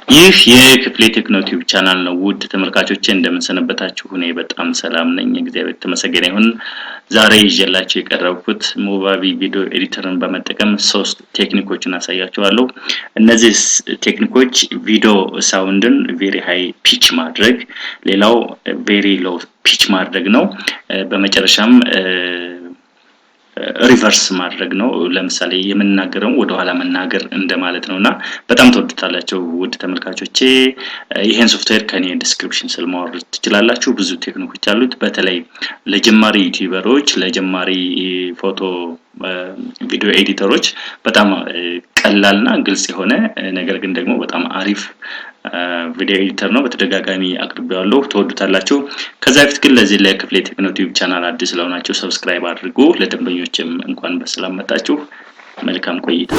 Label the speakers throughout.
Speaker 1: ይህ የክፍሌ ቴክኖ ቲዩብ ቻናል ነው። ውድ ተመልካቾቼ እንደምንሰነበታችሁ እኔ በጣም ሰላም ነኝ። እግዚአብሔር ተመሰገነ ይሁን። ዛሬ ይዤላችሁ የቀረብኩት ሞባቪ ቪዲዮ ኤዲተርን በመጠቀም 3 ቴክኒኮችን አሳያችኋለሁ። እነዚህ ቴክኒኮች ቪዲዮ ሳውንድን ቬሪ ሃይ ፒች ማድረግ፣ ሌላው ቬሪ ሎው ፒች ማድረግ ነው። በመጨረሻም ሪቨርስ ማድረግ ነው። ለምሳሌ የምንናገረው ወደ ኋላ መናገር እንደማለት ነውና በጣም ተወዱታላችሁ ውድ ተመልካቾቼ። ይሄን ሶፍትዌር ከኔ ዲስክሪፕሽን ስር ማውረድ ትችላላችሁ። ብዙ ቴክኒኮች አሉት። በተለይ ለጀማሪ ዩቲዩበሮች፣ ለጀማሪ ፎቶ ቪዲዮ ኤዲተሮች በጣም ቀላልና ግልጽ የሆነ ነገር ግን ደግሞ በጣም አሪፍ ቪዲዮ ኤዲተር ነው። በተደጋጋሚ አቅርቤዋለሁ፣ ተወዱታላችሁ። ከዛ በፊት ግን ለዚህ ለክፍሌ ቴክኖ ቲዩብ ቻናል አዲስ ስለሆናችሁ ሰብስክራይብ አድርጉ። ለደንበኞችም እንኳን በሰላም መጣችሁ። መልካም ቆይታ።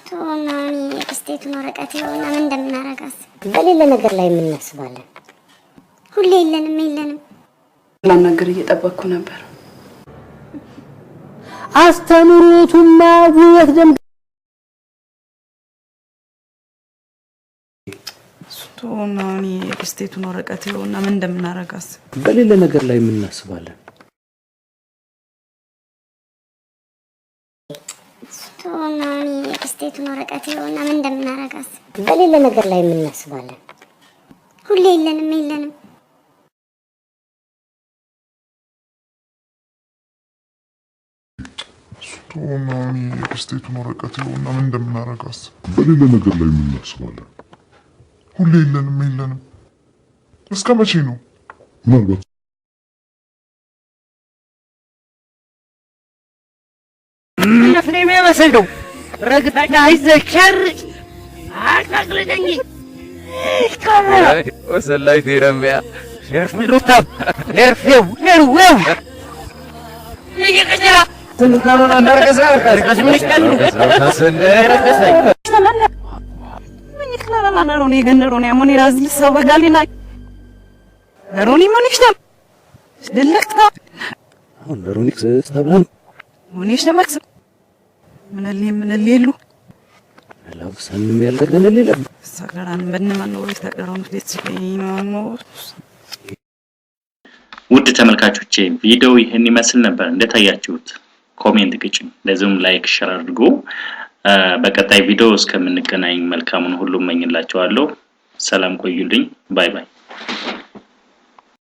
Speaker 2: ቶናኒ ስቴቱን ወረቀት ይሆንና ምን እንደምናረጋስ
Speaker 3: በሌላ ነገር ላይ ምን እናስባለን?
Speaker 2: ሁሌ የለንም
Speaker 4: ላናገር እየጠበቅኩ ነበር።
Speaker 3: አስተምሮቱና ውበት ደም
Speaker 4: ቶናኒ ስቴቱን ወረቀት ይሆንና ምን እንደምናረጋስ
Speaker 5: በሌላ ነገር ላይ ምን እናስባለን?
Speaker 2: ቶናኒ ስቴቱን ወረቀት ይሆንና ምን እንደምናረጋስ
Speaker 3: በሌላ ነገር ላይ ምን እናስባለን?
Speaker 2: ሁሌ የለንም
Speaker 6: ቶናኒ ስቴቱን ወረቀት ይሆንና ምን እንደምናረጋስ በሌላ ነገር ላይ ምን እናስባለን? ሁሌ የለንም እስከ መቼ ነው? ምናልባት
Speaker 3: ነፍኔ መስለው ረግጠኛ አይዘከር አቃቅለኝ
Speaker 7: ወሰላይ ተረሚያ
Speaker 3: ሸርፍ ሉታም ሸርፌው ነርዌው ይቀጀራ ተንካሮና እንደረገሰ ከስምሽ ቀን
Speaker 4: ምን ይክላላና ነው የገነሮን ያሞኒ ራዝል ሰው በጋሊና ሮኒ ምን ይሽተም ድልክታ
Speaker 5: አሁን ሮኒክስ ተብለን
Speaker 4: ምን ይሽተማክስ ምን ሊሉ
Speaker 5: ላብሰንም ያልተገነለለ
Speaker 4: ሰከራን በእነማን ነው ተቀራውን ነው
Speaker 1: ውድ ተመልካቾቼ ቪዲዮ ይሄን ይመስል ነበር። እንደታያችሁት ኮሜንት ግጭኝ፣ ለዚህም ላይክ ሼር አድርጉ። በቀጣይ ቪዲዮ እስከምንገናኝ መልካሙን ሁሉ እመኝላችኋለሁ። ሰላም ቆዩልኝ። ባይ ባይ።